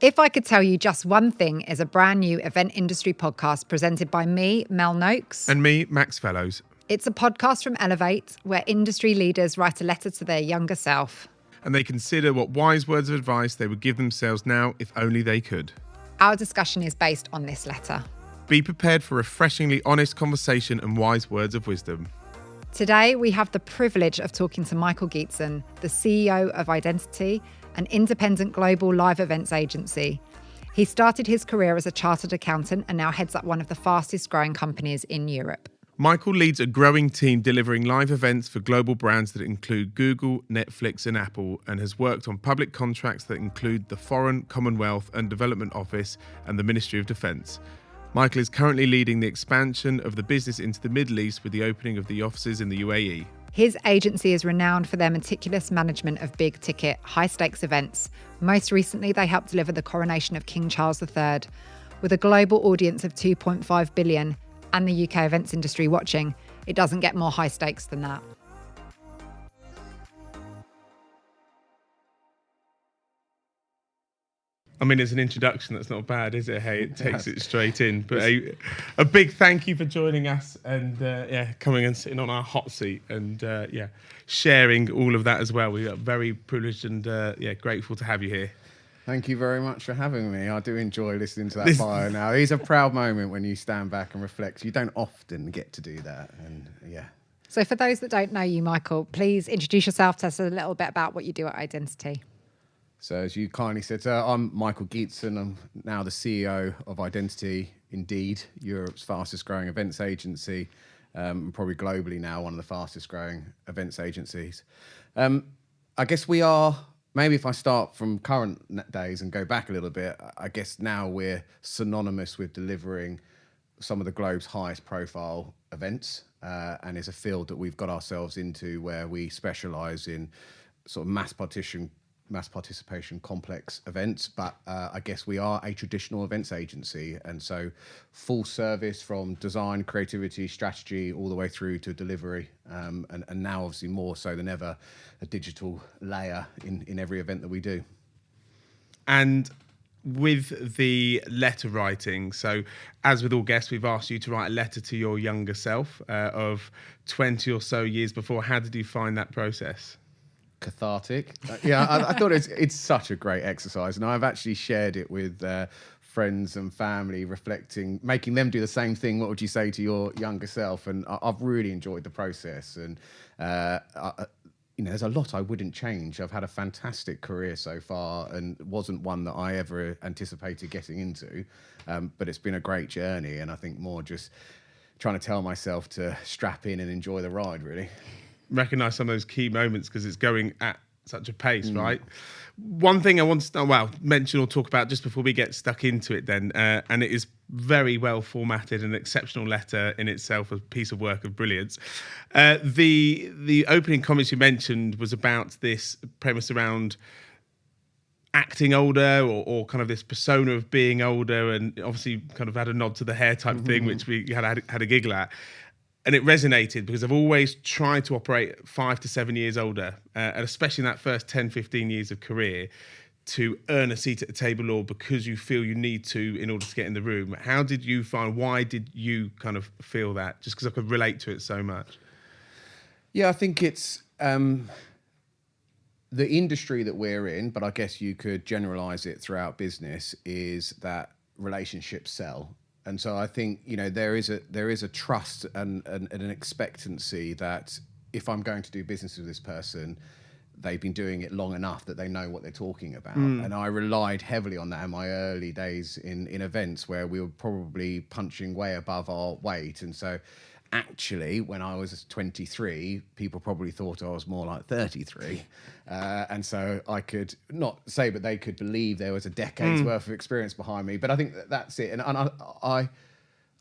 If I Could Tell You Just One Thing is a brand new event industry podcast presented by me, Mel Noakes. And me, Max Fellows. It's a podcast from Elevate where industry leaders write a letter to their younger self. And they consider what wise words of advice they would give themselves now if only they could. Our discussion is based on this letter. Be prepared for refreshingly honest conversation and wise words of wisdom. Today, we have the privilege of talking to Michael Gietzen, the CEO of Identity, an independent global live events agency. He started his career as a chartered accountant and now heads up one of the fastest growing companies in Europe. Michael leads a growing team delivering live events for global brands that include Google, Netflix and Apple, and has worked on public contracts that include the Foreign, Commonwealth and Development Office and the Ministry of Defence. Michael is currently leading the expansion of the business into the Middle East with the opening of the offices in the UAE. His agency is renowned for their meticulous management of big-ticket, high-stakes events. Most recently, they helped deliver the Coronation of King Charles III. With a global audience of 2.5 billion and the UK events industry watching, it doesn't get more high stakes than that. I mean, as an introduction, that's not bad, is it? Hey, it takes it straight in. But a big thank you for joining us and coming and sitting on our hot seat and sharing all of that as well. We are very privileged and grateful to have you here. Thank you very much for having me. I do enjoy listening to that bio now. It's a proud moment when you stand back and reflect. You don't often get to do that. And So for those that don't know you, Michael, please introduce yourself, tell us a little bit about what you do at Identity. So as you kindly said, I'm Michael Gietzen. I'm now the CEO of Identity, indeed, Europe's fastest growing events agency, probably globally now one of the fastest growing events agencies. I guess we are, maybe if I start from current days and go back a little bit, I guess now we're synonymous with delivering some of the globe's highest profile events, and it's a field that we've got ourselves into where we specialise in sort of mass participation complex events, but I guess we are a traditional events agency, and so full service from design, creativity, strategy, all the way through to delivery, and now obviously more so than ever, a digital layer in every event that we do. And with the letter writing, so as with all guests, we've asked you to write a letter to your younger self of 20 or so years before. How did you find that process? Cathartic. I thought it's such a great exercise, and I've actually shared it with friends and family, reflecting, making them do the same thing. What would you say to your younger self? And I've really enjoyed the process, and there's a lot I wouldn't change. I've had a fantastic career so far, and it wasn't one that I ever anticipated getting into, but it's been a great journey, and I think more just trying to tell myself to strap in and enjoy the ride, really. Recognise some of those key moments because it's going at such a pace, right? One thing I want to mention or talk about just before we get stuck into it then, and it is very well formatted, an exceptional letter in itself, a piece of work of brilliance. The opening comments you mentioned was about this premise around acting older or kind of this persona of being older, and obviously kind of had a nod to the hair type thing, which we had a giggle at. And it resonated because I've always tried to operate 5 to 7 years older, and especially in that first 10, 15 years of career, to earn a seat at the table or because you feel you need to in order to get in the room. How did you find, why did you kind of feel that? Just because I could relate to it so much. Yeah, I think it's the industry that we're in, but I guess you could generalize it throughout business, is that relationships sell. And so I think, there is a trust and an expectancy that if I'm going to do business with this person, they've been doing it long enough that they know what they're talking about. And I relied heavily on that in my early days in events where we were probably punching way above our weight. And so actually, when I was 23, people probably thought I was more like 33. And so I could not say, but they could believe there was a decade's worth of experience behind me. But I think that's it. And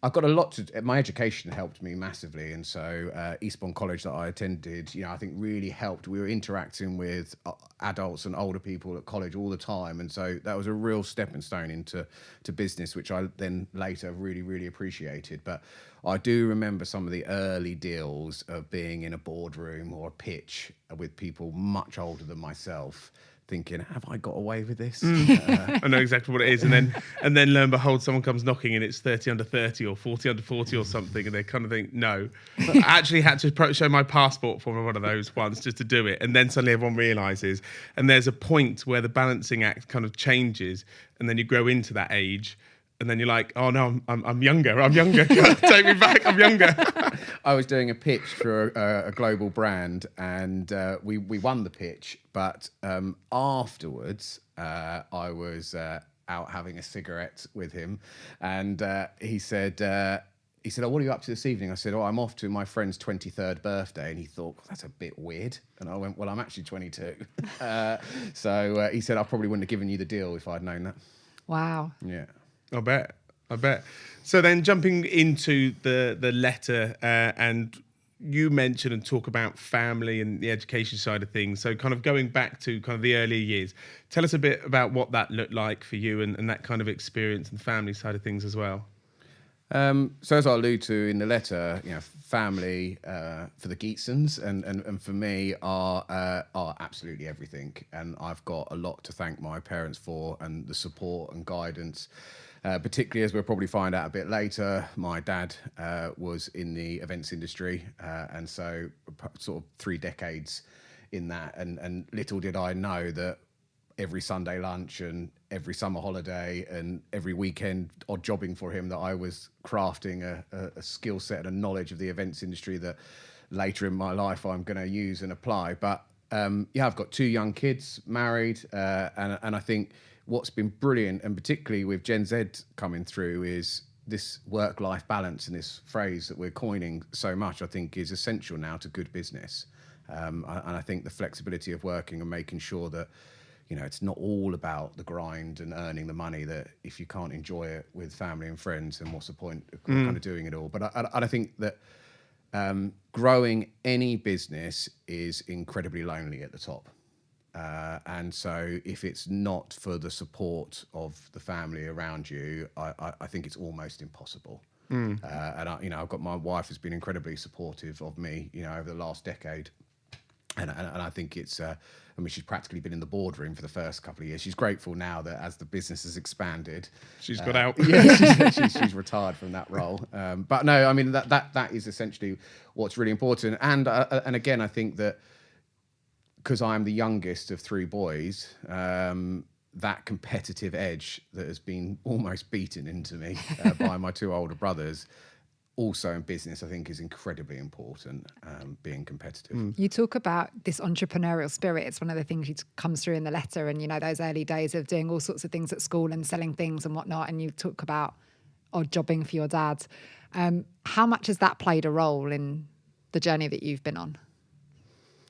I've got a lot to. My education helped me massively, and so Eastbourne College that I attended, I think really helped. We were interacting with adults and older people at college all the time, and so that was a real stepping stone into business, which I then later really, really appreciated. But I do remember some of the early deals of being in a boardroom or a pitch with people much older than myself, thinking, have I got away with this? I know exactly what it is, and then lo and behold, someone comes knocking, and it's 30 under 30 or 40 under 40 or something, and they kind of think, no. I actually had to show my passport for one of those once just to do it, and then suddenly everyone realizes, and there's a point where the balancing act kind of changes, and then you grow into that age. And then you're like, oh no, I'm younger. Take me back. I'm younger. I was doing a pitch for a global brand, and we won the pitch. But afterwards, I was out having a cigarette with him, and he said, "Oh, what are you up to this evening?" I said, "Oh, I'm off to my friend's 23rd birthday." And he thought, well, that's a bit weird. And I went, "Well, I'm actually 22." So he said, "I probably wouldn't have given you the deal if I'd known that." Wow. Yeah. I bet. So then jumping into the letter, and you mention and talk about family and the education side of things. So kind of going back to kind of the earlier years, tell us a bit about what that looked like for you and that kind of experience and family side of things as well. So as I allude to in the letter, family for the Gietzens and for me are absolutely everything. And I've got a lot to thank my parents for, and the support and guidance. Particularly as we'll probably find out a bit later, my dad was in the events industry, and so sort of 3 decades in that. And little did I know that every Sunday lunch and every summer holiday and every weekend odd jobbing for him, that I was crafting a skill set and a knowledge of the events industry that later in my life I'm going to use and apply. But I've got 2 young kids, married, and I think what's been brilliant, and particularly with Gen Z coming through, is this work-life balance, and this phrase that we're coining so much, I think, is essential now to good business. And I think the flexibility of working and making sure that, it's not all about the grind and earning the money, that if you can't enjoy it with family and friends, then what's the point of kind of doing it all? But I think that growing any business is incredibly lonely at the top. And so if it's not for the support of the family around you, I think it's almost impossible. And I've got my wife has been incredibly supportive of me, over the last decade. And I think it's, she's practically been in the boardroom for the first couple of years. She's grateful now that as the business has expanded, she's got out. Yeah, she's retired from that role. But no, that is essentially what's really important. And again, I think that, because I'm the youngest of 3 boys, that competitive edge that has been almost beaten into me by my 2 older brothers, also in business, I think is incredibly important, being competitive. You talk about this entrepreneurial spirit. It's one of the things that comes through in the letter, and, those early days of doing all sorts of things at school and selling things and whatnot. And you talk about odd jobbing for your dad. How much has that played a role in the journey that you've been on?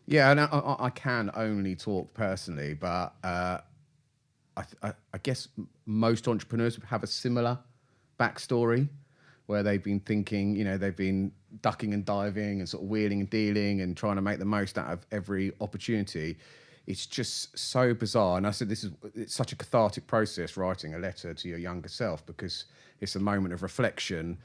Yeah, and I can only talk personally, but I guess most entrepreneurs have a similar backstory, where they've been thinking, they've been ducking and diving and sort of wheeling and dealing and trying to make the most out of every opportunity. It's just so bizarre. And I said, it's such a cathartic process, writing a letter to your younger self, because it's a moment of reflection.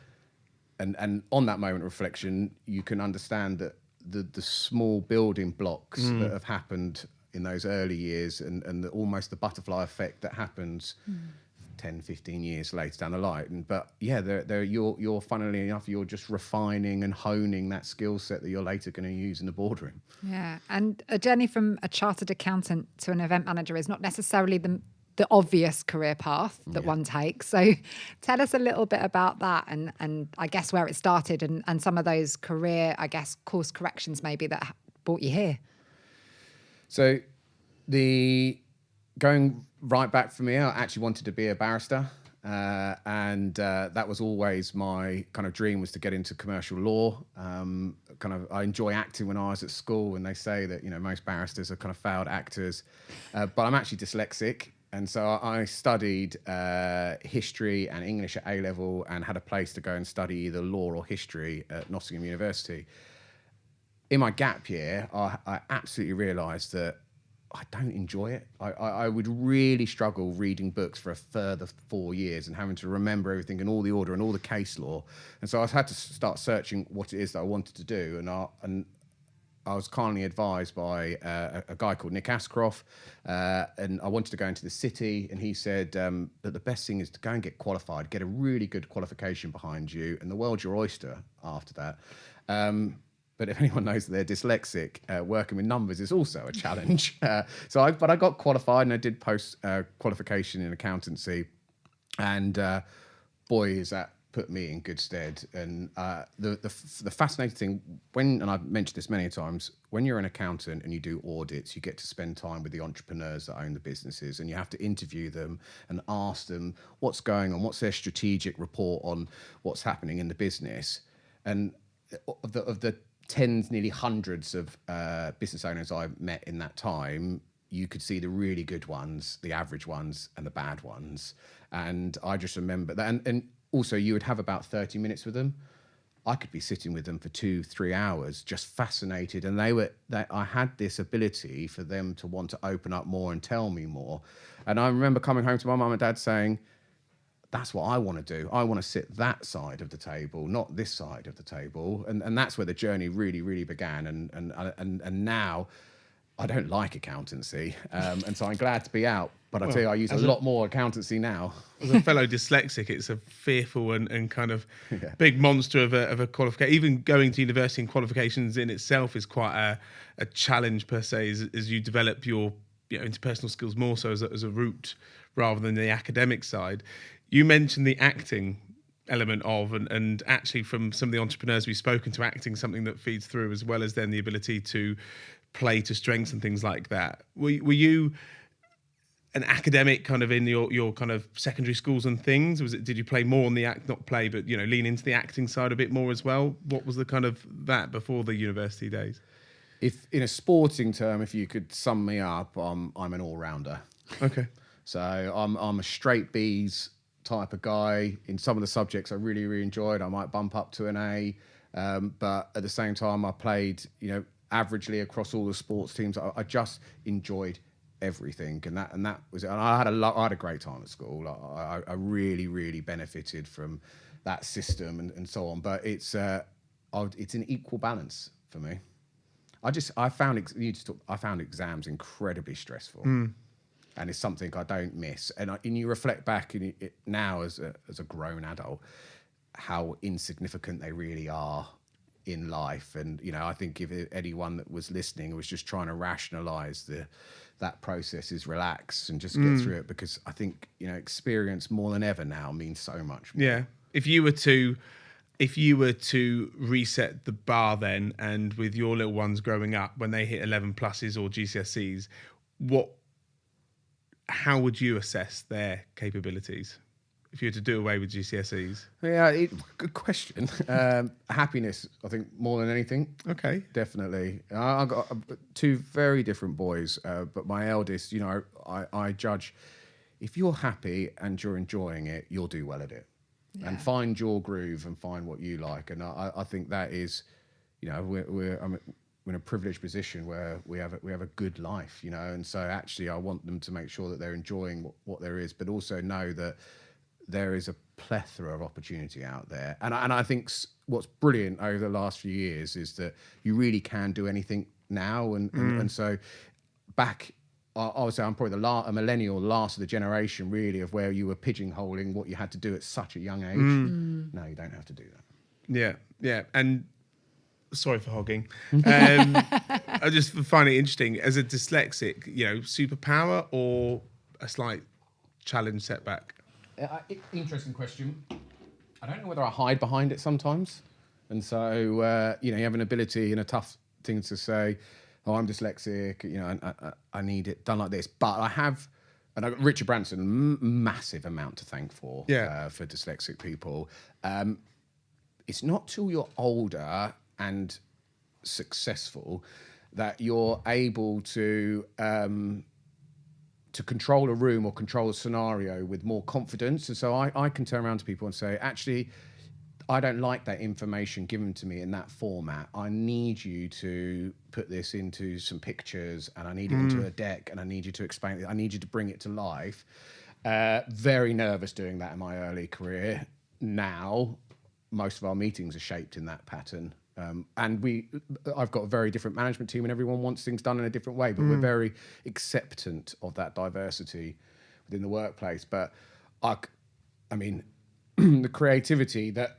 And on that moment of reflection, you can understand that the small building blocks that have happened in those early years, and almost the butterfly effect that happens 10, 15 years later down the line. But yeah, you're funnily enough, you're just refining and honing that skill set that you're later going to use in the boardroom. Yeah, and a journey from a chartered accountant to an event manager is not necessarily the obvious career path that one takes. So tell us a little bit about that, and I guess where it started, and some of those career, I guess, course corrections maybe that brought you here. So going right back for me, I actually wanted to be a barrister. And that was always my kind of dream, was to get into commercial law. I enjoy acting when I was at school, and they say that, most barristers are kind of failed actors. But I'm actually dyslexic. And so I studied history and English at A-level, and had a place to go and study either law or history at Nottingham University. In my gap year, I absolutely realised that I don't enjoy it. I would really struggle reading books for a further 4 years and having to remember everything and all the order and all the case law. And so I had to start searching what it is that I wanted to do. And I was kindly advised by a guy called Nick Ascroft, and I wanted to go into the city, and he said that the best thing is to go and get qualified, get a really good qualification behind you, and the world's your oyster after that. But if anyone knows that they're dyslexic, working with numbers is also a challenge. But I got qualified, and I did post qualification in accountancy, and boy, is that put me in good stead. And the fascinating thing, and I've mentioned this many times, when you're an accountant and you do audits, you get to spend time with the entrepreneurs that own the businesses, and you have to interview them and ask them what's going on, what's their strategic report on what's happening in the business. And of the tens, nearly hundreds of business owners I've met in that time, you could see the really good ones, the average ones, and the bad ones. And I just remember that. And also, you would have about 30 minutes with them. I could be sitting with them for 2-3 hours, just fascinated. And I had this ability for them to want to open up more and tell me more. And I remember coming home to my mum and dad saying, that's what I want to do. I want to sit that side of the table, not this side of the table. And that's where the journey really, really began. And now I don't like accountancy. And so I'm glad to be out. But I tell you, I use a lot more accountancy now. As a fellow dyslexic, it's a fearful and kind of big monster of a qualification. Even going to university and qualifications in itself is quite a challenge per se, as you develop your interpersonal skills more so as a route rather than the academic side. You mentioned the acting element of, and actually from some of the entrepreneurs we've spoken to, acting something that feeds through, as well as then the ability to play to strengths and things like that. Were you an academic kind of in your kind of secondary schools and things? Did you play more on the not play, but lean into the acting side a bit more as well? What was the kind of that before the university days? If in a sporting term, if you could sum me up, I'm an all-rounder. Okay. So I'm a straight B's type of guy. In some of the subjects I really, really enjoyed, I might bump up to an A. But at the same time, I played, averagely across all the sports teams. I just enjoyed everything, and that was it. And I had a great time at school. I really, really benefited from that system and so on. But it's an equal balance for me. I found exams incredibly stressful. And it's something I don't miss. And you reflect back now as a grown adult, how insignificant they really are in life. And I think if anyone that was listening was just trying to rationalise that process, is relax and just get through it, because I think experience more than ever now means so much more. Yeah. If you were to reset the bar then, and with your little ones growing up, when they hit 11 pluses or GCSEs, how would you assess their capabilities if you were to do away with GCSEs? Yeah, good question. Happiness, I think, more than anything. Okay. Definitely. I've got two very different boys, but my eldest, I judge, if you're happy and you're enjoying it, you'll do well at it. Yeah. And find your groove and find what you like. And I think that is, I'm in a privileged position where we have a good life, and so actually I want them to make sure that they're enjoying what there is, but also know that there is a plethora of opportunity out there. And I think what's brilliant over the last few years is that you really can do anything now, and so back, I would say I'm probably a millennial, last of the generation really, of where you were pigeonholing what you had to do at such a young age. No, you don't have to do that. Yeah. And sorry for hogging. I just find it interesting as a dyslexic, superpower or a slight challenge, setback? Interesting question. I don't know whether I hide behind it sometimes. And so, you have an ability and a tough thing to say, oh, I'm dyslexic, I need it done like this. But I have, and I got Richard Branson, massive amount to thank for dyslexic people. It's not till you're older and successful that you're able to control a room or control a scenario with more confidence. And so I can turn around to people and say, actually, I don't like that information given to me in that format. I need you to put this into some pictures, and I need it into a deck, and I need you to explain it. I need you to bring it to life. Very nervous doing that in my early career. Now, most of our meetings are shaped in that pattern. And I've got a very different management team, and everyone wants things done in a different way. But we're very acceptant of that diversity within the workplace. But I mean, the creativity that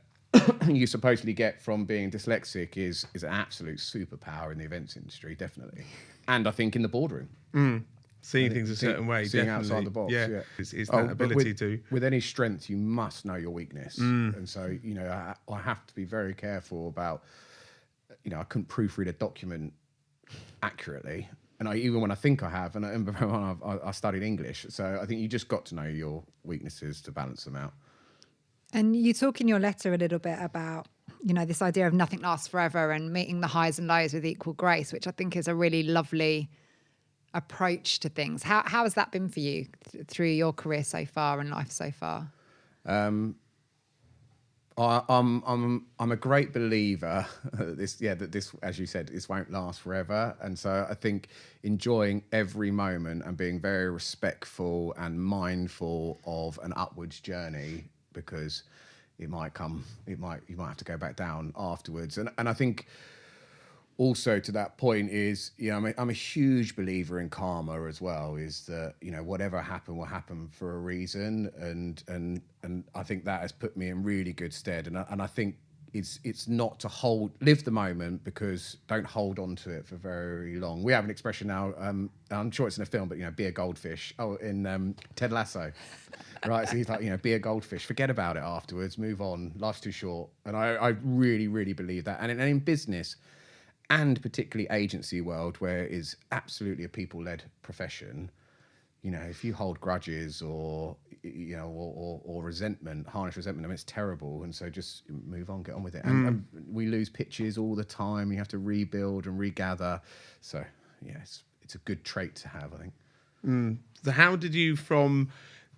you supposedly get from being dyslexic is an absolute superpower in the events industry, definitely. And I think in the boardroom. Seeing things a certain way, seeing definitely. outside the box. Yeah. It's that ability to. With any strength, you must know your weakness. And so, I have to be very careful about, I couldn't proofread a document accurately. And even when I think I have, and I studied English. So I think you just got to know your weaknesses to balance them out. And you talk in your letter a little bit about, this idea of nothing lasts forever and meeting the highs and lows with equal grace, which I think is a really lovely approach to things. How has that been for you through your career so far and life so far? I'm a great believer that this, as you said, this won't last forever. And so I think enjoying every moment and being very respectful and mindful of an upwards journey, because you might have to go back down afterwards. And I think also to that point is, I'm a huge believer in karma as well, is that, whatever happened will happen for a reason. And I think that has put me in really good stead. And I think it's not to live the moment, because don't hold on to it for very long. We have an expression now, I'm sure it's in a film, but, be a goldfish. Oh, in Ted Lasso, right? So he's like, be a goldfish, forget about it afterwards, move on, life's too short. And I really, really believe that. And in business, and particularly agency world, where it is absolutely a people-led profession, if you hold grudges or resentment, harness resentment, it's terrible. And so just move on, get on with it. And we lose pitches all the time. You have to rebuild and regather. So yeah, it's a good trait to have, I think. So how did you, from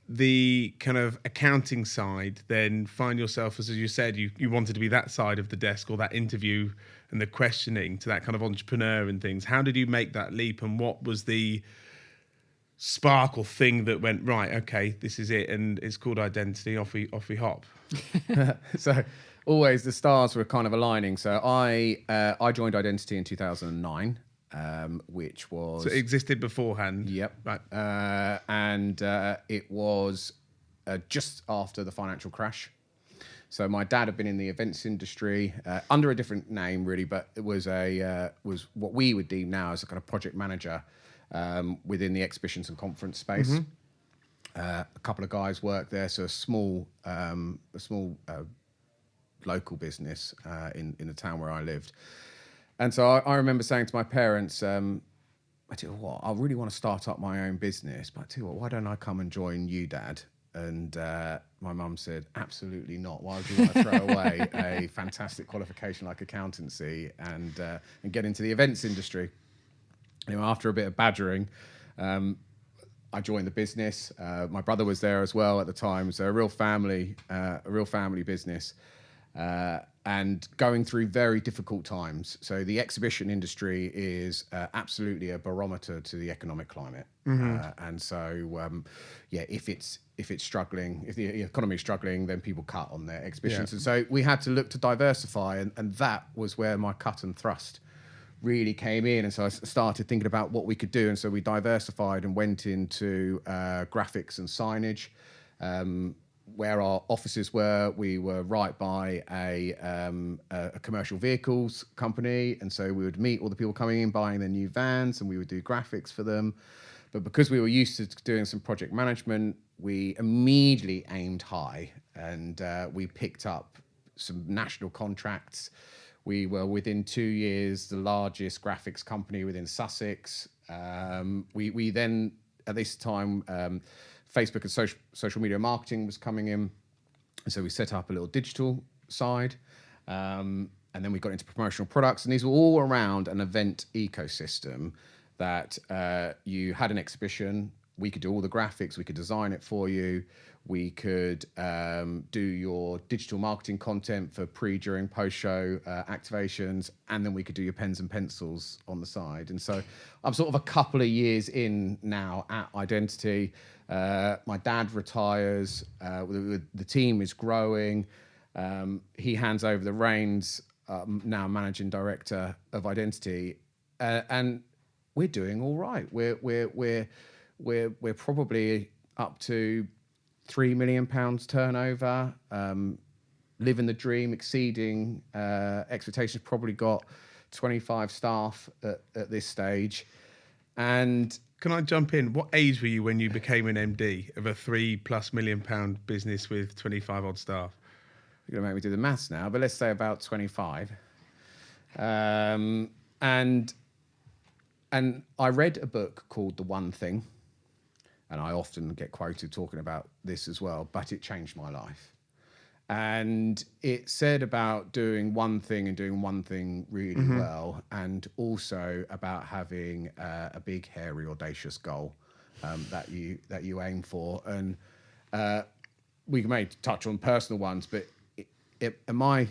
the kind of accounting side, then find yourself, as you said, you wanted to be that side of the desk, or that interview and the questioning, to that kind of entrepreneur and things? How did you make that leap, and what was the spark or thing that went, right, okay, this is it, and it's called identity, off we hop? So always the stars were kind of aligning. So I joined Identity in 2009. Which was... So it existed beforehand? Yep. Right. And it was just after the financial crash. So my dad had been in the events industry under a different name, really, but it was was what we would deem now as a kind of project manager within the exhibitions and conference space. A couple of guys worked there, so a small local business in the town where I lived. And so I remember saying to my parents, I tell you what, I really want to start up my own business, but I tell you what, why don't I come and join you, Dad? And my mum said, absolutely not. Why would you want to throw away a fantastic qualification like accountancy and get into the events industry? After a bit of badgering, I joined the business. My brother was there as well at the time, so a real family business. And going through very difficult times. So the exhibition industry is absolutely a barometer to the economic climate. And so, if it's struggling, if the economy is struggling, then people cut on their exhibitions. Yeah. And so we had to look to diversify, and that was where my cut and thrust really came in. And so I started thinking about what we could do. And so we diversified and went into graphics and signage. Where our offices were, we were right by a commercial vehicles company, and so we would meet all the people coming in buying their new vans, and we would do graphics for them. But because we were used to doing some project management, we immediately aimed high, and we picked up some national contracts. We were within 2 years the largest graphics company within Sussex. We then, at this time, Facebook and social media marketing was coming in. So we set up a little digital side. And then we got into promotional products. And these were all around an event ecosystem that you had an exhibition. We could do all the graphics. We could design it for you. We could do your digital marketing content for pre, during, post-show activations. And then we could do your pens and pencils on the side. And so I'm sort of a couple of years in now at Identity. My dad retires. The team is growing. He hands over the reins now managing director of identity, and we're doing all right. We're probably up to £3 million turnover, living the dream, exceeding expectations. Probably got 25 staff at this stage. And can I jump in? What age were you when you became an MD of a £3+ million business with 25 odd staff? You're going to make me do the maths now, but let's say about 25. And I read a book called The One Thing, and I often get quoted talking about this as well, but it changed my life. And it said about doing one thing and doing one thing really well, and also about having a big, hairy, audacious goal that you aim for. And we may touch on personal ones, but at my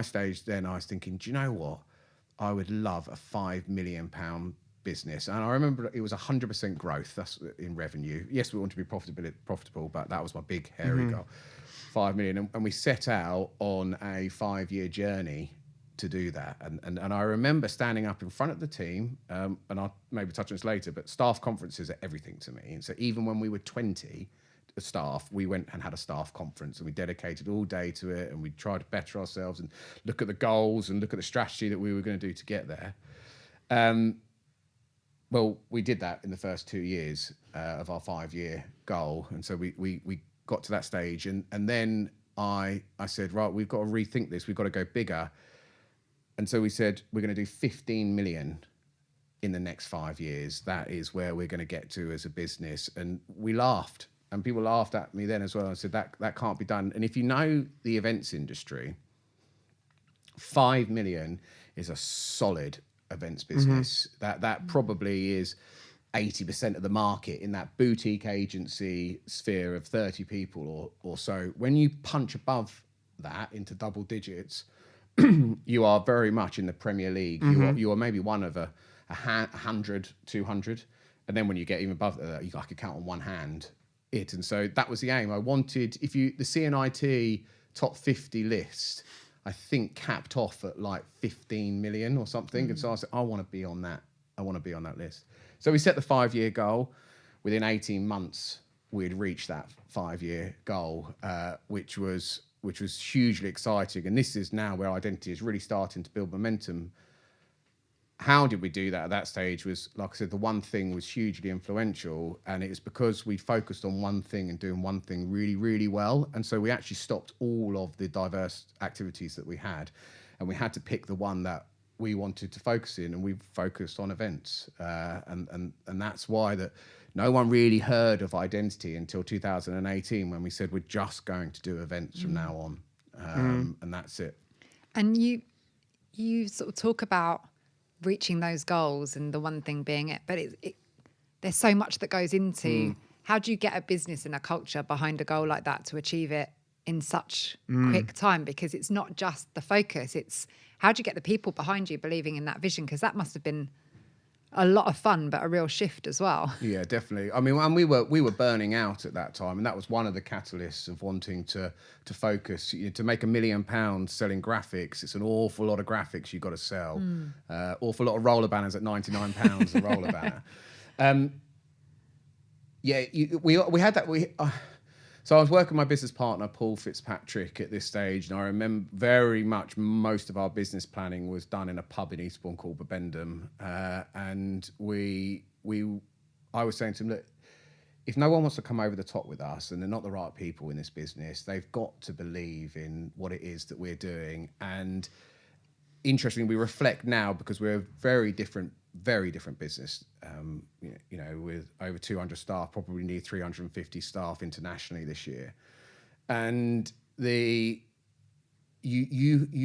stage then, I was thinking, do you know what? I would love a £5 million business. And I remember it was 100% growth. That's in revenue. Yes, we want to be profitable, but that was my big, hairy goal. 5 million, and we set out on a 5-year journey to do that. And I remember standing up in front of the team, and I'll maybe touch on this later, but staff conferences are everything to me. And so even when we were 20 staff, we went and had a staff conference, and we dedicated all day to it, and we tried to better ourselves and look at the goals and look at the strategy that we were going to do to get there. Well, we did that in the first 2 years of our 5-year goal. And so we got to that stage, and then I said, right, we've got to rethink this. We've got to go bigger. And so we said, we're going to do 15 million in the next 5 years. That is where we're going to get to as a business. And we laughed, and people laughed at me then as well. I said, that can't be done. And if you know the events industry, 5 million is a solid events business. That probably is 80% of the market in that boutique agency sphere of 30 people or so. When you punch above that into double digits, you are very much in the Premier League. You are maybe one of a 100, 200. And then when you get even above that, I could count on one hand it. And so that was the aim. I wanted, the CNIT top 50 list, I think capped off at like 15 million or something. And so I said, I want to be on that. I want to be on that list. So we set the 5-year goal. Within 18 months, we'd reached that 5-year goal, which was hugely exciting. And this is now where identity is really starting to build momentum. How did we do that at that stage was, like I said, the one thing was hugely influential, and it was because we focused on one thing and doing one thing really, really well. And so we actually stopped all of the diverse activities that we had, and we had to pick the one that we wanted to focus in, and we focused on events. And that's why that no one really heard of identity until 2018, when we said we're just going to do events from now on. And that's it. And you sort of talk about reaching those goals and the one thing being it, but there's so much that goes into how do you get a business and a culture behind a goal like that to achieve it in such quick time? Because it's not just the focus, it's how do you get the people behind you believing in that vision? Because that must have been a lot of fun, but a real shift as well. Yeah, definitely. I mean, and we were burning out at that time, and that was one of the catalysts of wanting to focus. To make £1 million selling graphics, it's an awful lot of graphics you've got to sell. Awful lot of roller banners at £99 a roller banner. We had that. So I was working with my business partner, Paul Fitzpatrick, at this stage, and I remember very much most of our business planning was done in a pub in Eastbourne called Bibendum. And I was saying to him, look, if no one wants to come over the top with us and they're not the right people in this business, they've got to believe in what it is that we're doing. And interestingly, we reflect now because we're a very different business, with over 200 staff, probably need 350 staff internationally this year. And you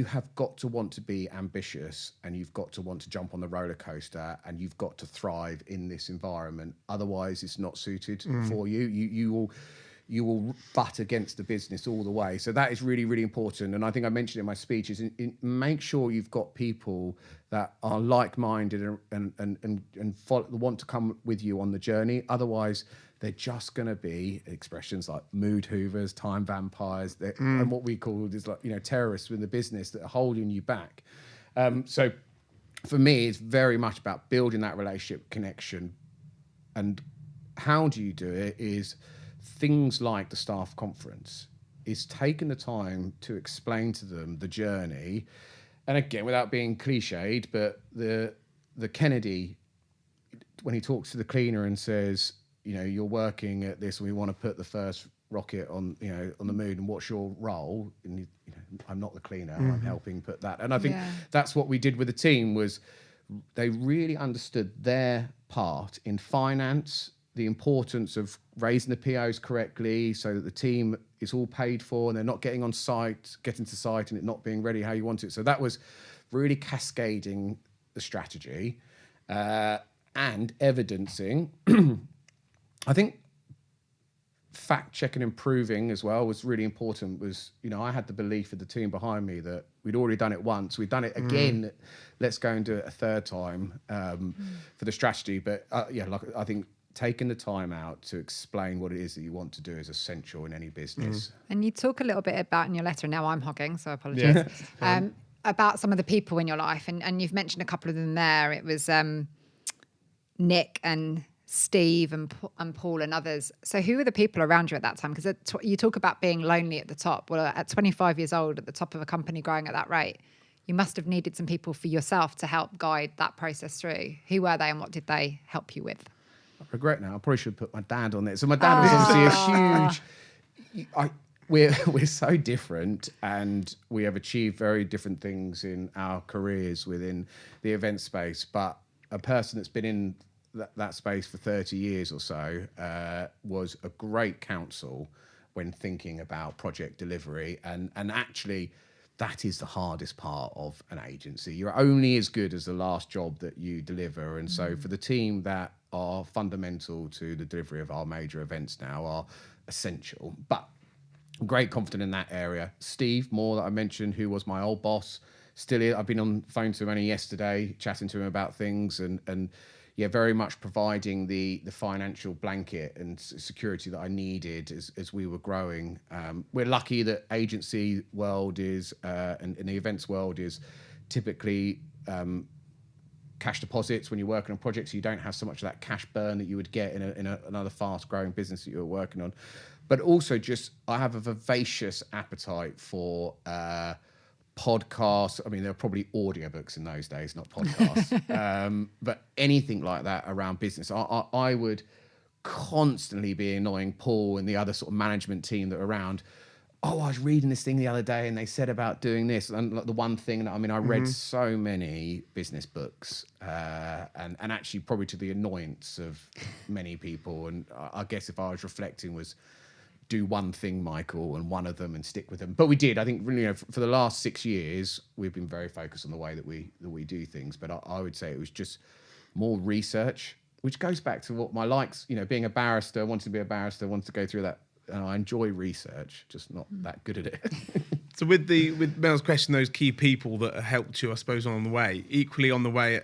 have got to want to be ambitious, and you've got to want to jump on the roller coaster, and you've got to thrive in this environment. Otherwise, it's not suited for you. You will butt against the business all the way. So that is really, really important. And I think I mentioned in my speech is make sure you've got people that are like-minded and want to come with you on the journey. Otherwise, they're just going to be expressions like mood hoovers, time vampires, and what we call is like, terrorists in the business that are holding you back. So for me, it's very much about building that relationship connection. And how do you do it is things like the staff conference is taking the time to explain to them the journey. And again, without being cliched, but the Kennedy, when he talks to the cleaner and says, you're working at this and we want to put the first rocket on, on the moon, and what's your role? And I'm not the cleaner, I'm helping put that. And I think that's what we did with the team, was they really understood their part in finance, the importance of raising the POs correctly so that the team is all paid for and they're not getting to site and it not being ready how you want it. So that was really cascading the strategy and evidencing. I think fact checking and improving as well was really important. I had the belief of the team behind me that we'd already done it once, we'd done it again, let's go and do it a third time for the strategy. But I think taking the time out to explain what it is that you want to do is essential in any business. And you talk a little bit about in your letter, and now I'm hogging, so I apologise, about some of the people in your life. And you've mentioned a couple of them there. It was Nick and Steve and Paul and others. So who were the people around you at that time? Because you talk about being lonely at the top. Well, at 25 years old, at the top of a company growing at that rate, you must have needed some people for yourself to help guide that process through. Who were they and what did they help you with? I regret now. I probably should put my dad on it. So my dad was obviously a huge... We're so different, and we have achieved very different things in our careers within the event space. But a person that's been in that space for 30 years or so was a great counsel when thinking about project delivery. And actually, that is the hardest part of an agency. You're only as good as the last job that you deliver. And so for the team that are fundamental to the delivery of our major events now are essential. But I'm great confident in that area. Steve Moore, that I mentioned, who was my old boss, still here. I've been on the phone to him only yesterday, chatting to him about things, and very much providing the financial blanket and security that I needed as we were growing. We're lucky that agency world is, and the events world is typically cash deposits when you're working on projects. So you don't have so much of that cash burn that you would get in another fast-growing business that you're working on. But also I have a vivacious appetite for podcasts. I mean, there were probably audiobooks in those days, not podcasts. But anything like that around business. I would constantly be annoying Paul and the other sort of management team that are around. I was reading this thing the other day and they said about doing this. And like the one thing that, I read so many business books and actually probably to the annoyance of many people. And I guess if I was reflecting was do one thing, Michael, and one of them and stick with them. But we did. I think for the last 6 years, we've been very focused on the way that we do things. But I would say it was just more research, which goes back to what my likes, being a barrister, wanted to be a barrister, wanted to go through that. And I enjoy research, just not that good at it. So with Mel's question, those key people that helped you, I suppose, on the way, equally on the way,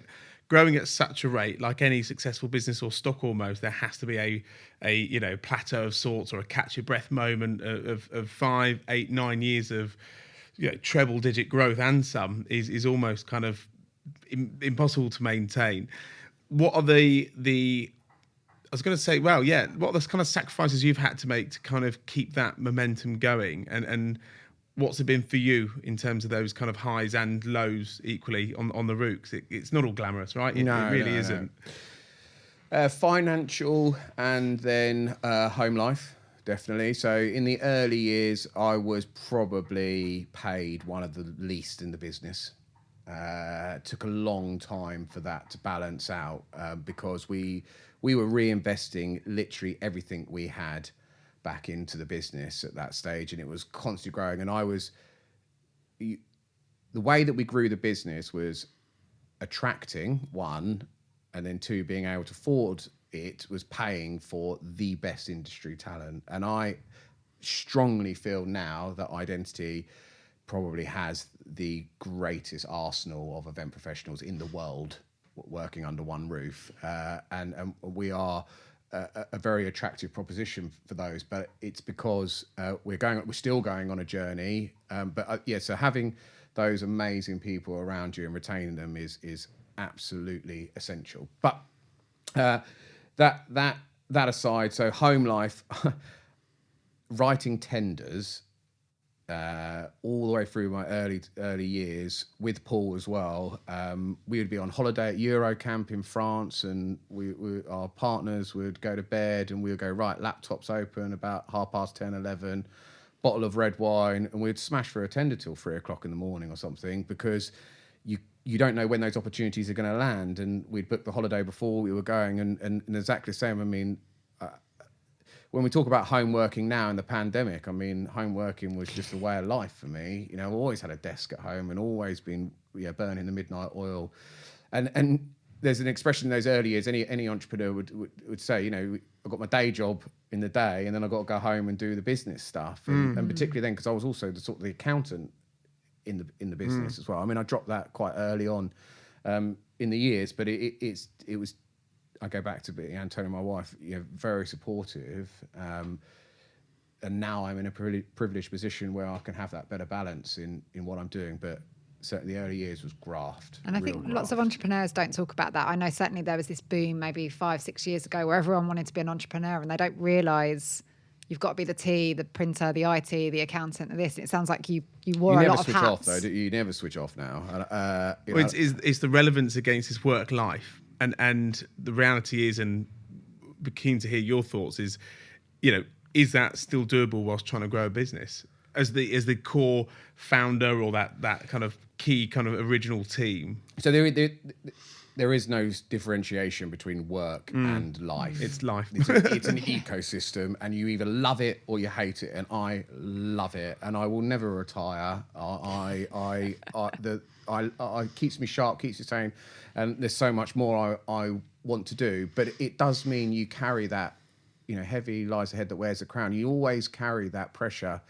growing at such a rate, like any successful business or stock almost, there has to be a plateau of sorts or a catch your breath moment of 5, 8, 9 years of treble digit growth and some is almost kind of impossible to maintain. What are the I was going to say, what are the kind of sacrifices you've had to make to kind of keep that momentum going? And what's it been for you in terms of those kind of highs and lows equally on the route? 'Cause it's not all glamorous, right? It really isn't. Financial and then home life, definitely. So in the early years, I was probably paid one of the least in the business. It took a long time for that to balance out because we were reinvesting literally everything we had back into the business at that stage, and it was constantly growing. And the way that we grew the business was attracting, one, and then two, being able to afford it was paying for the best industry talent. And I strongly feel now that Identity probably has the greatest arsenal of event professionals in the world working under one roof. And we are a very attractive proposition for those, but it's because we're still going on a journey. So having those amazing people around you and retaining them is absolutely essential. But that aside, so home life, writing tenders all the way through my early years with Paul as well. We would be on holiday at Eurocamp in France, and our partners would go to bed, and we would go, right, laptops open about 10:30, 11, bottle of red wine, and we'd smash through a tender till 3:00 in the morning or something, because you don't know when those opportunities are going to land. And we'd booked the holiday before we were going, and exactly the same. I mean, when we talk about home working now in the pandemic, I mean, home working was just a way of life for me. You know, I've always had a desk at home and always been burning the midnight oil. And there's an expression in those early years, any entrepreneur would say, you know, I've got my day job in the day, and then I've got to go home and do the business stuff. And particularly then, because I was also the accountant in the business as well. I mean, I dropped that quite early on in the years, but it was. I go back to being Antonio, my wife, very supportive, and now I'm in a privileged position where I can have that better balance in what I'm doing. But certainly the early years was graft. And I think lots of entrepreneurs don't talk about that. I know certainly there was this boom maybe 5-6 years ago where everyone wanted to be an entrepreneur, and they don't realise you've got to be the T, the printer, the IT, the accountant, and this. It sounds like you wore a lot of hats. You never switch off, though, do you? You never switch off now. It's the relevance against his work life. And the reality is, and be keen to hear your thoughts, is, is that still doable whilst trying to grow a business as the core founder or that kind of key kind of original team? So there is no differentiation between work and life. It's life. It's an ecosystem, and you either love it or you hate it. And I love it, and I will never retire. It keeps me sharp, keeps me sane, and there's so much more I want to do. But it does mean you carry that, heavy lies the head that wears the crown. You always carry that pressure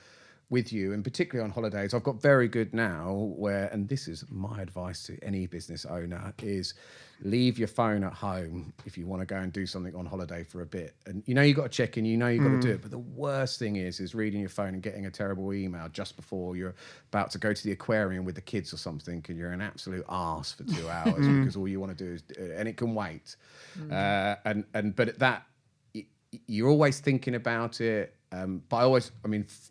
with you, and particularly on holidays. I've got very good now and this is my advice to any business owner, is leave your phone at home if you want to go and do something on holiday for a bit. And you've got to check in, you've got to do it. But the worst thing is reading your phone and getting a terrible email just before you're about to go to the aquarium with the kids or something, and you're an absolute arse for 2 hours because all you want to do is, and it can wait. But that, you're always thinking about it. But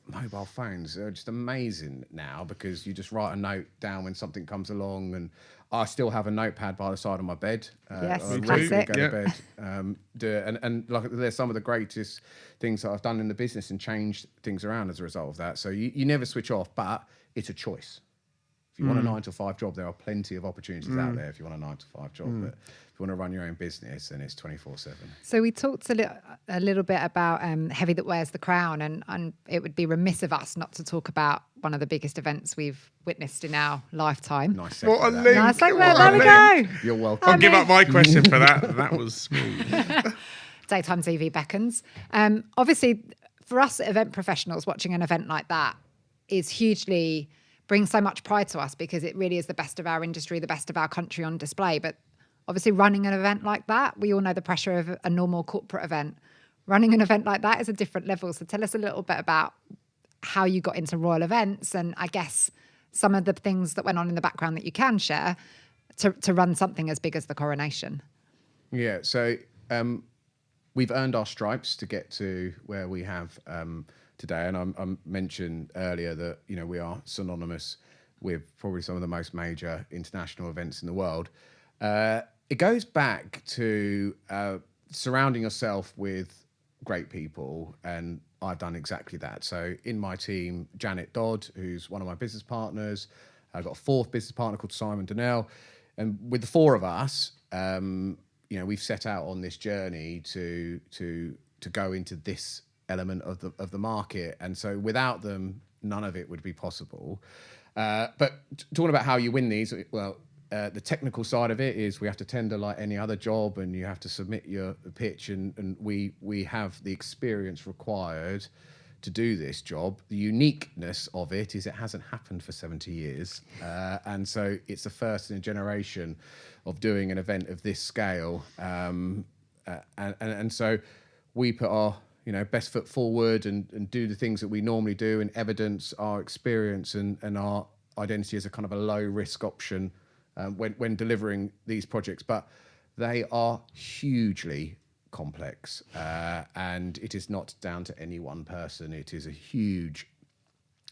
mobile phones are just amazing now, because you just write a note down when something comes along, and I still have a notepad by the side of my bed. Yes, classic. Go to bed, do it, and like there's some of the greatest things that I've done in the business and changed things around as a result of that. So you never switch off, but it's a choice. If you want a 9-to-5 job, there are plenty of opportunities out there if you want a 9-to-5 job. But if you want to run your own business, then it's 24/7. So we talked a little bit about heavy that wears the crown, and it would be remiss of us not to talk about one of the biggest events we've witnessed in our lifetime. Nice segue. What a link. Nice segue. What There a we link. go. You're welcome. I'll give up my question for that. That was smooth. Daytime TV beckons. Obviously, for us event professionals, watching an event like that is hugely, brings so much pride to us, because it really is the best of our industry, the best of our country on display. But obviously running an event like that, we all know the pressure of a normal corporate event. Running an event like that is a different level. So tell us a little bit about how you got into Royal Events, and I guess some of the things that went on in the background that you can share to run something as big as the Coronation. Yeah, so we've earned our stripes to get to where we have today. And I mentioned earlier that, we are synonymous with probably some of the most major international events in the world. It goes back to surrounding yourself with great people, and I've done exactly that. So in my team, Janet Dodd, who's one of my business partners, I've got a fourth business partner called Simon Donnell, and with the four of us, we've set out on this journey to go into this element of the market, and so without them, none of it would be possible. But talking about how you win these, well, the technical side of it is we have to tender like any other job, and you have to submit your pitch, and we have the experience required to do this job. The uniqueness of it is it hasn't happened for 70 years, and so it's the first in a generation of doing an event of this scale. and so we put our best foot forward and do the things that we normally do and evidence our experience and our identity as a kind of a low risk option when delivering these projects. But they are hugely complex, and it is not down to any one person. It is a huge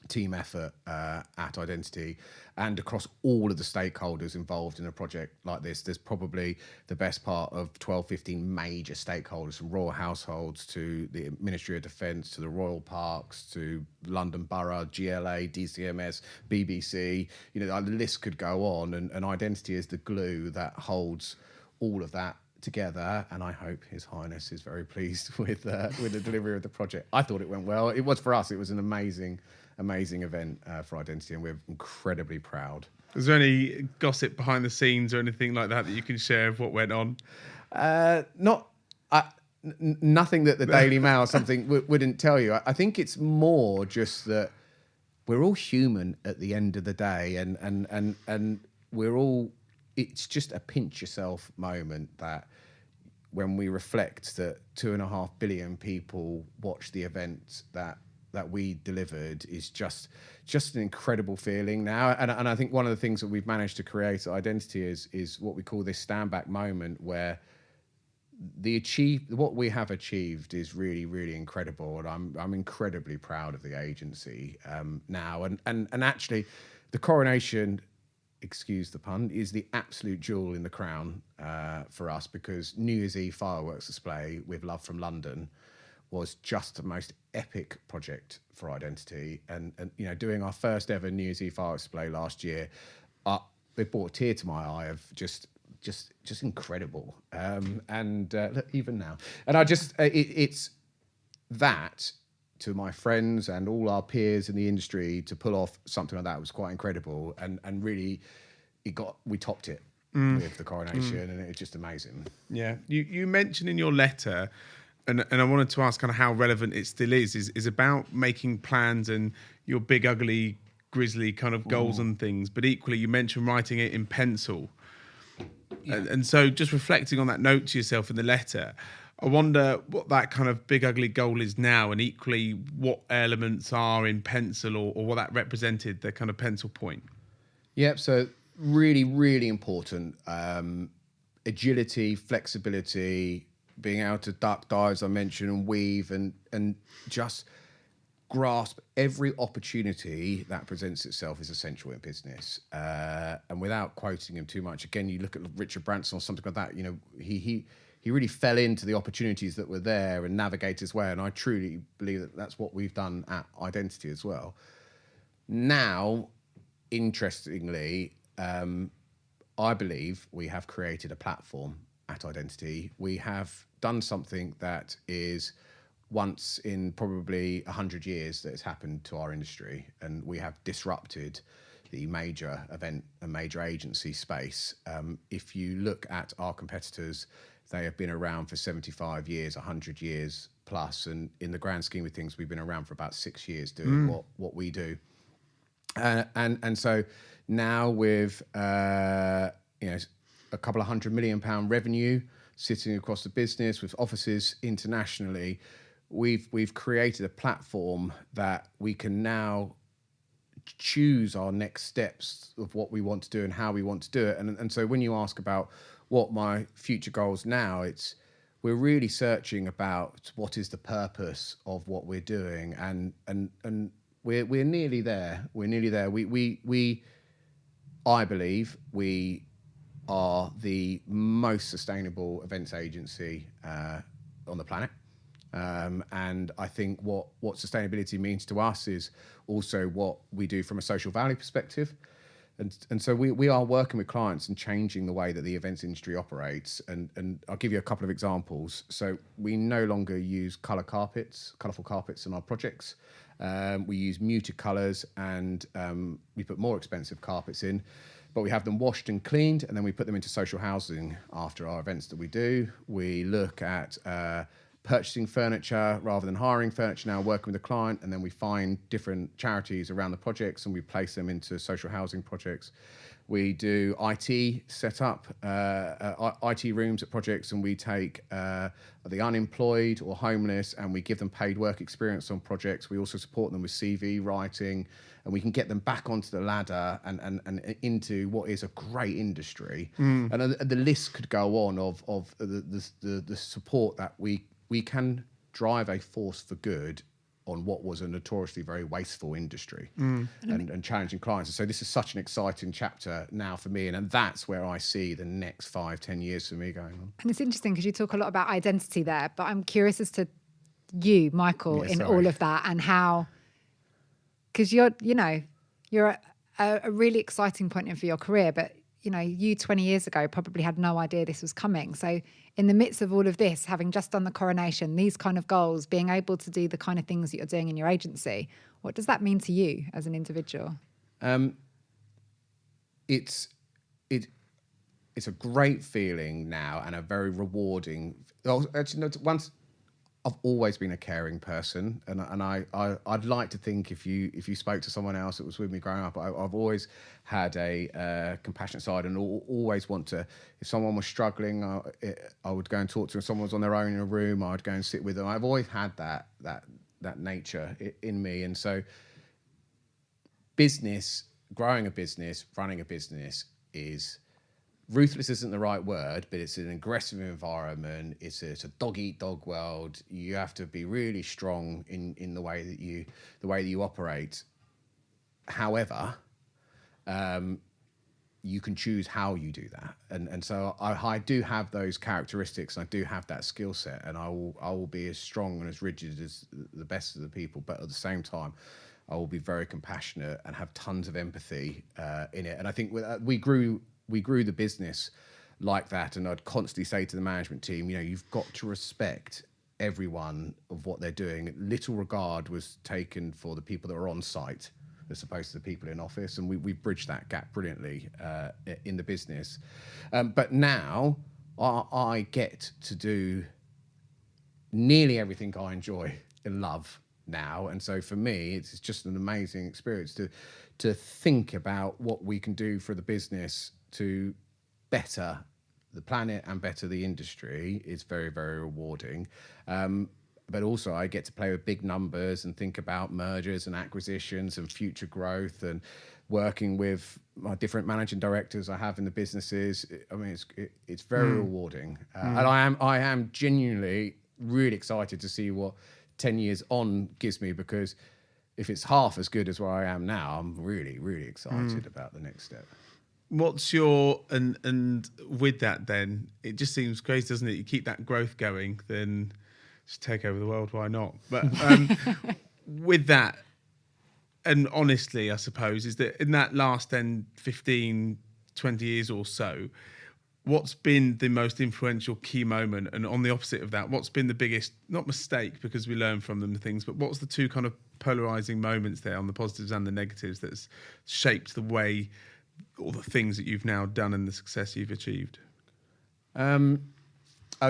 team effort at Identity and across all of the stakeholders involved in a project like this. There's probably the best part of 12, 15 major stakeholders, from royal households to the Ministry of Defence to the royal parks to London Borough, GLA, DCMS, BBC. The list could go on, and Identity is the glue that holds all of that together, and I hope His Highness is very pleased with the delivery of the project. I thought it went well. It was for us. It was an amazing event for Identity, and we're incredibly proud. Is there any gossip behind the scenes or anything like that you can share of what went on? Nothing that the Daily Mail or something wouldn't tell you. I think it's more just that we're all human at the end of the day, and we're all. It's just a pinch yourself moment that when we reflect that 2.5 billion people watched the event that we delivered is just an incredible feeling now. And I think one of the things that we've managed to create at Identity is what we call this stand back moment, where what we have achieved is really, really incredible. And I'm incredibly proud of the agency now. And actually the Coronation, excuse the pun, is the absolute jewel in the crown for us, because New Year's Eve fireworks display with Love from London was just the most epic project for Identity, and doing our first ever New Year's Eve fireworks display last year, it brought a tear to my eye of just incredible, and look, even now, and I just it's that, to my friends and all our peers in the industry, to pull off something like that was quite incredible, and really we topped it with the Coronation, and it's just amazing. Yeah, you mentioned in your letter, and I wanted to ask kind of how relevant it still is about making plans and your big ugly grisly kind of goals and things, but equally you mentioned writing it in pencil. Yeah. And so just reflecting on that note to yourself in the letter, I wonder what that kind of big ugly goal is now, and equally what elements are in pencil, or what that represented, the kind of pencil point. Yep, so really, really important. Agility, flexibility, being able to duck, dive, as I mentioned, and weave, and just grasp every opportunity that presents itself is essential in business. And without quoting him too much, again, you look at Richard Branson or something like that, he really fell into the opportunities that were there and navigated his way. And I truly believe that that's what we've done at Identity as well. Now, interestingly, I believe we have created a platform at Identity. We have done something that is once in probably 100 years that has happened to our industry, and we have disrupted the major event and major agency space. If you look at our competitors, they have been around for 75 years, 100 years plus, and in the grand scheme of things, we've been around for about 6 years doing what we do. And so now with a couple of £100 million revenue sitting across the business with offices internationally, we've created a platform that we can now choose our next steps of what we want to do and how we want to do it. And so when you ask about what my future goals now, we're really searching about what is the purpose of what we're doing, and we're nearly there. We're nearly there. I believe we are the most sustainable events agency on the planet. And I think what sustainability means to us is also what we do from a social value perspective. And so we are working with clients and changing the way that the events industry operates. And I'll give you a couple of examples. So we no longer use colourful carpets in our projects. We use muted colours, and we put more expensive carpets in, but we have them washed and cleaned, and then we put them into social housing after our events that we do. We look at purchasing furniture rather than hiring furniture now, working with a client, and then we find different charities around the projects and we place them into social housing projects. We do IT setup, IT rooms at projects, and we take the unemployed or homeless and we give them paid work experience on projects. We also support them with CV writing, and we can get them back onto the ladder and into what is a great industry. And the list could go on of the support that we can drive a force for good on what was a notoriously very wasteful industry and challenging clients. And so this is such an exciting chapter now for me. And that's where I see the next 5-10 years for me going on. And it's interesting because you talk a lot about identity there, but I'm curious as to you, Michael, in all of that and how, because you're at a really exciting point for your career, but you 20 years ago probably had no idea this was coming. So in the midst of all of this, having just done the Coronation, these kind of goals, being able to do the kind of things that you're doing in your agency, what does that mean to you as an individual? It's a great feeling now and a very rewarding. Actually, once I've always been a caring person, and I'd like to think if you spoke to someone else that was with me growing up, I've always had a compassionate side and always want to. If someone was struggling, I would go and talk to them. If someone was on their own in a room, I'd go and sit with them. I've always had that nature in me, and so growing a business, running a business is. Ruthless isn't the right word, but it's an aggressive environment. It's a dog-eat-dog world. You have to be really strong in the way that you operate. However, you can choose how you do that, and so I do have those characteristics. I do have that skill set, and I will be as strong and as rigid as the best of the people. But at the same time, I will be very compassionate and have tons of empathy in it. And I think we grew the business like that, and I'd constantly say to the management team, you've got to respect everyone of what they're doing. Little regard was taken for the people that are on site as opposed to the people in office, and we bridged that gap brilliantly in the business. But now I get to do nearly everything I enjoy and love now, and so for me it's just an amazing experience to think about what we can do for the business to better the planet and better the industry. Is very, very rewarding. But also I get to play with big numbers and think about mergers and acquisitions and future growth and working with my different managing directors I have in the businesses. I mean, it's very rewarding. And I am genuinely really excited to see what 10 years on gives me, because if it's half as good as where I am now, I'm really, really excited about the next step. What's your and with that then, it just seems crazy, doesn't it? You keep that growth going, then just take over the world, why not? But with that, and honestly, I suppose, is that in that last then 15, 20 years or so, what's been the most influential key moment? And on the opposite of that, what's been the biggest, not mistake because we learn from them and things, but what's the two kind of polarizing moments there on the positives and the negatives that's shaped the way, all the things that you've now done and the success you've achieved?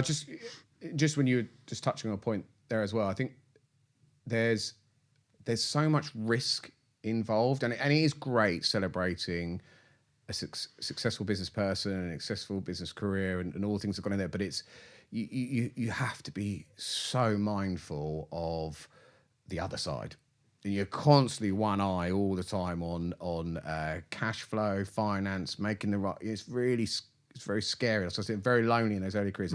Just when you were just touching on a point there as well, I think there's so much risk involved, and it is great celebrating a successful business person and a successful business career and all the things that have gone in there. But it's you have to be so mindful of the other side. You're constantly one eye all the time on cash flow, finance, making the right. It's very scary. So I was very lonely in those early careers.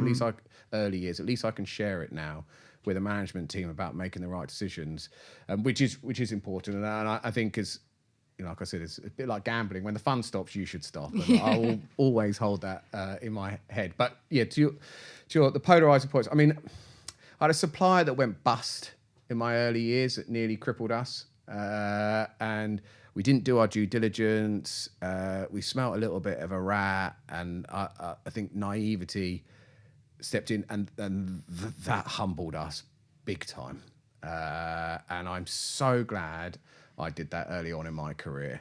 Early years. At least I can share it now with a management team about making the right decisions, which is important. And I think as like I said, it's a bit like gambling. When the fun stops, you should stop. And I will always hold that in my head. But yeah, to the polarizing points. I mean, I had a supplier that went bust in my early years that nearly crippled us, and we didn't do our due diligence. We smelt a little bit of a rat, and I think naivety stepped in, and that humbled us big time. And I'm so glad I did that early on in my career,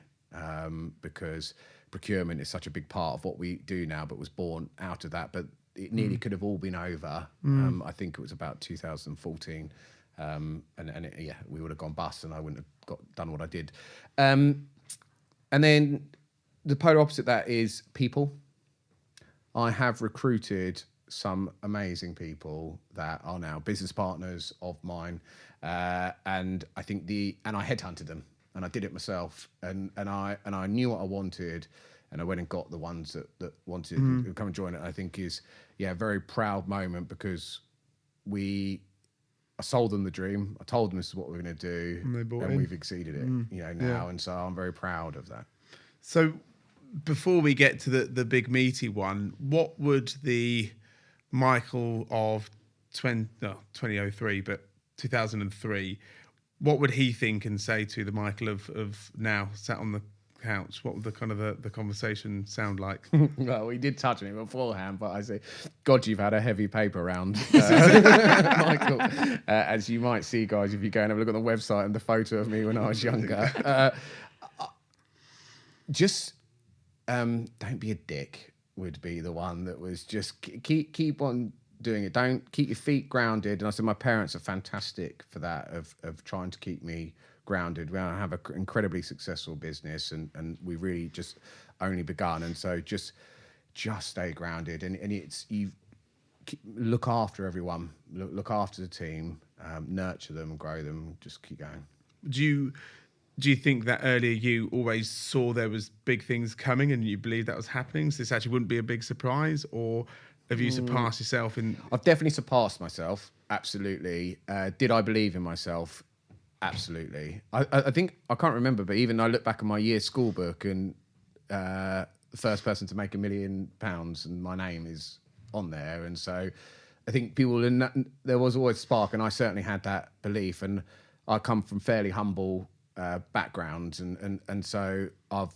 because procurement is such a big part of what we do now, but was born out of that. But it nearly could have all been over. I think it was about 2014. We would have gone bust and I wouldn't have done what I did. And then the polar opposite of that is people. I have recruited some amazing people that are now business partners of mine. And I think I headhunted them and I did it myself. And I knew what I wanted. And I went and got the ones that wanted to come and join it. I think is a very proud moment because I sold them the dream. I told them this is what we're going to do, and we've exceeded it. Now, and so I'm very proud of that. So, before we get to the big meaty one, what would the Michael of 2003, but 2003, what would he think and say to the Michael of now, sat on the couch? What would the kind of the conversation sound like? Well, we did touch on it beforehand, but I say, God, you've had a heavy paper round, Michael. As you might see, guys, if you go and have a look on the website and the photo of me when I was younger. Just don't be a dick would be the one that was just keep on doing it. Don't keep your feet grounded. And I said my parents are fantastic for that, of trying to keep me grounded. We have an incredibly successful business and we really just only begun. And so just stay grounded and you look after everyone, look after the team, nurture them, grow them, just keep going. Do you think that earlier you always saw there was big things coming and you believed that was happening, so this actually wouldn't be a big surprise, or have you surpassed yourself in? I've definitely surpassed myself, absolutely. Did I believe in myself? Absolutely. I think, I can't remember, but even I look back at my year school book and the first person to make £1 million and my name is on there. And so I think there was always a spark, and I certainly had that belief. And I come from fairly humble backgrounds, and so I've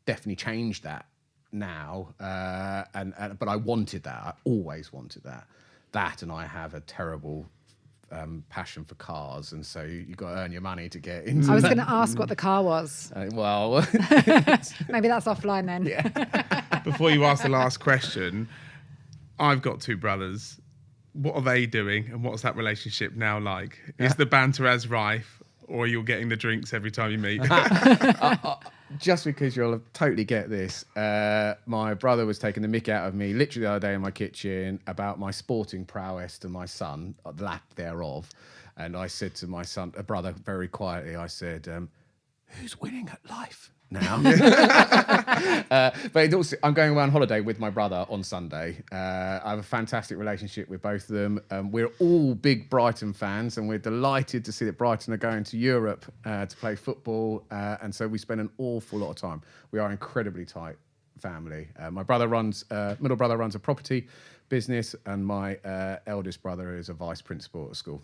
definitely changed that now. But I wanted that. I always wanted that. And I have a terrible passion for cars, and so you got to earn your money to get into I was going to ask what the car was. Well, maybe that's offline then. Yeah. Before you ask the last question, I've got two brothers. What are they doing, and what's that relationship now like? Is the banter as rife, or you're getting the drinks every time you meet? Just because you'll totally get this, my brother was taking the mick out of me literally the other day in my kitchen about my sporting prowess to my son, the lack thereof. And I said to my brother very quietly, I said, who's winning at life now? But also, I'm going away on holiday with my brother on Sunday. I have a fantastic relationship with both of them. We're all big Brighton fans, and we're delighted to see that Brighton are going to Europe to play football. And so we spend an awful lot of time. We are an incredibly tight family. My middle brother runs a property business, and my eldest brother is a vice principal at a school.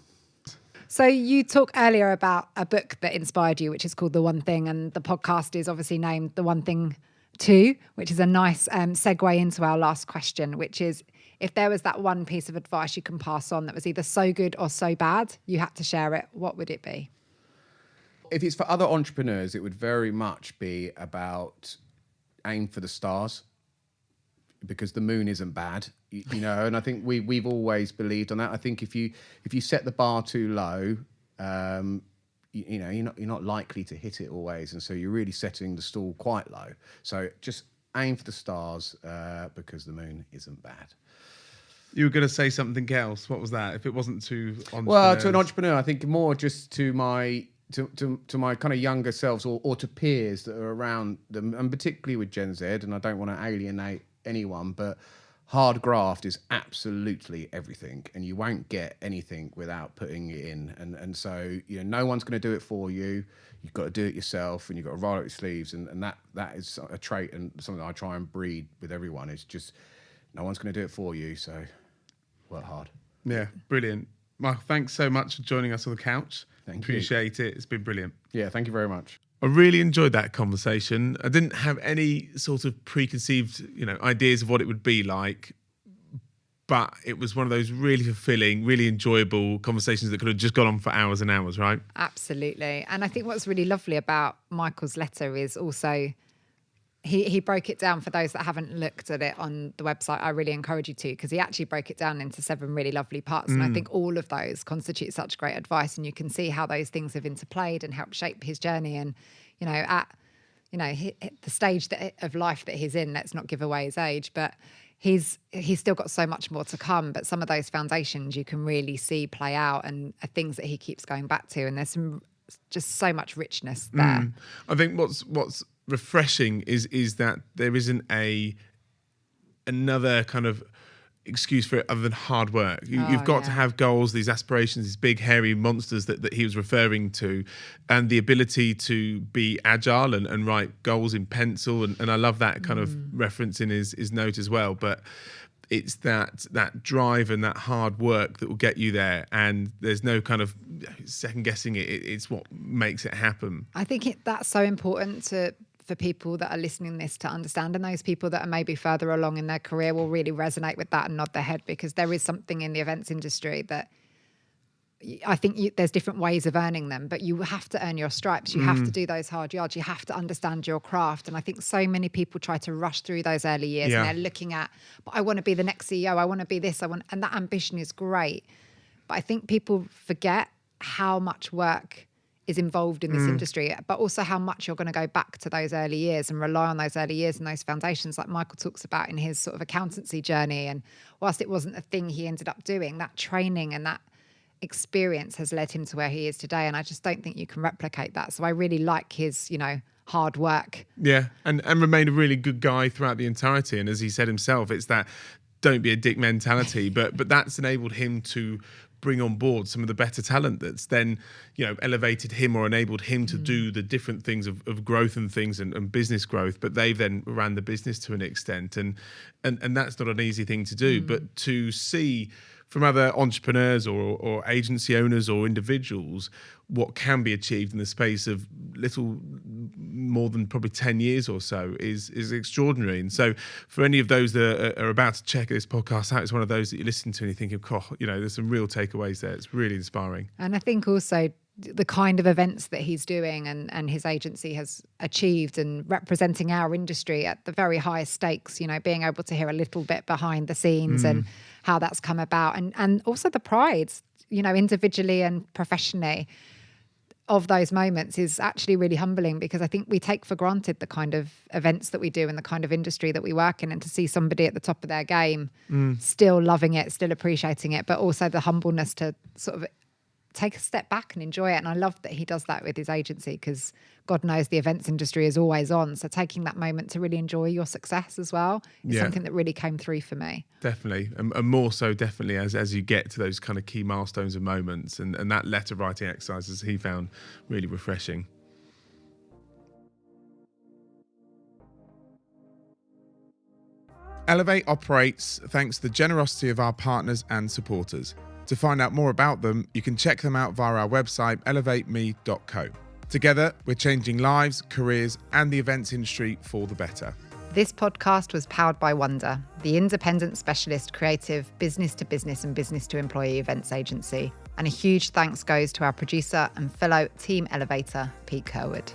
So you talked earlier about a book that inspired you, which is called The One Thing, and the podcast is obviously named The One Thing 2, which is a nice segue into our last question, which is, if there was that one piece of advice you can pass on that was either so good or so bad, you had to share it, what would it be? If it's for other entrepreneurs, it would very much be about aim for the stars, because the moon isn't bad, you know. And I think we've always believed on that. I think if you set the bar too low, you're not likely to hit it always, and so you're really setting the stall quite low. So just aim for the stars, because the moon isn't bad. You were going to say something else. What was that? If it wasn't to entrepreneurs? Well, to an entrepreneur, I think more just to my kind of younger selves, or to peers that are around them, and particularly with Gen Z. And I don't want to alienate anyone, but hard graft is absolutely everything, and you won't get anything without putting it in. And so, no one's going to do it for you. You've got to do it yourself, and you've got to roll up your sleeves. And that is a trait, and something that I try and breed with everyone. Is just no one's going to do it for you, so work hard. Yeah, brilliant. Michael, thanks so much for joining us on the couch. Appreciate it. It's been brilliant. Yeah, thank you very much. I really enjoyed that conversation. I didn't have any sort of preconceived, ideas of what it would be like, but it was one of those really fulfilling, really enjoyable conversations that could have just gone on for hours and hours, right? Absolutely. And I think what's really lovely about Michael's letter is also He broke it down for those that haven't looked at it on the website. I really encourage you to, because he actually broke it down into 7 really lovely parts. And I think all of those constitute such great advice. And you can see how those things have interplayed and helped shape his journey. And, at the stage of life that he's in, let's not give away his age, but he's still got so much more to come. But some of those foundations you can really see play out and are things that he keeps going back to. And there's just so much richness there. I think what's refreshing is that there isn't another kind of excuse for it other than hard work. You've got to have goals, these aspirations, these big hairy monsters that he was referring to, and the ability to be agile and write goals in pencil. And I love that kind of reference in his note as well. But it's that drive and that hard work that will get you there, and there's no kind of second guessing it. It's what makes it happen. I think that's so important for people that are listening to this to understand, and those people that are maybe further along in their career will really resonate with that and nod their head, because there is something in the events industry that I think there's different ways of earning them, but you have to earn your stripes. You have to do those hard yards. You have to understand your craft. And I think so many people try to rush through those early years and they're looking at, but I want to be the next CEO. I want to be this. And that ambition is great. But I think people forget how much work is involved in this industry, but also how much you're going to go back to those early years and rely on those early years and those foundations like Michael talks about in his sort of accountancy journey. And whilst it wasn't a thing he ended up doing, that training and that experience has led him to where he is today. And I just don't think you can replicate that. So I really like his, hard work. Yeah, and remain a really good guy throughout the entirety. And as he said himself, it's that don't be a dick mentality, but that's enabled him to bring on board some of the better talent that's then, elevated him or enabled him to do the different things of growth and things and business growth. But they've then ran the business to an extent. And that's not an easy thing to do. But to see from other entrepreneurs or agency owners or individuals what can be achieved in the space of little more than probably 10 years or so is extraordinary. And so for any of those that are about to check this podcast out, it's one of those that you listen to and you think, there's some real takeaways there. It's really inspiring. And I think also the kind of events that he's doing and his agency has achieved and representing our industry at the very highest stakes, being able to hear a little bit behind the scenes and how that's come about, and also the pride, individually and professionally of those moments is actually really humbling, because I think we take for granted the kind of events that we do and the kind of industry that we work in, and to see somebody at the top of their game still loving it, still appreciating it, but also the humbleness to sort of take a step back and enjoy it. And I love that he does that with his agency, because God knows the events industry is always on. So taking that moment to really enjoy your success as well is something that really came through for me. Definitely. And more so definitely as you get to those kind of key milestones and moments, and that letter writing exercises he found really refreshing. Elevate operates thanks to the generosity of our partners and supporters. To find out more about them, you can check them out via our website, elevateme.co. Together, we're changing lives, careers, and the events industry for the better. This podcast was powered by Wonder, the independent specialist creative business-to-business and business-to-employee events agency. And a huge thanks goes to our producer and fellow team elevator, Pete Kerwood.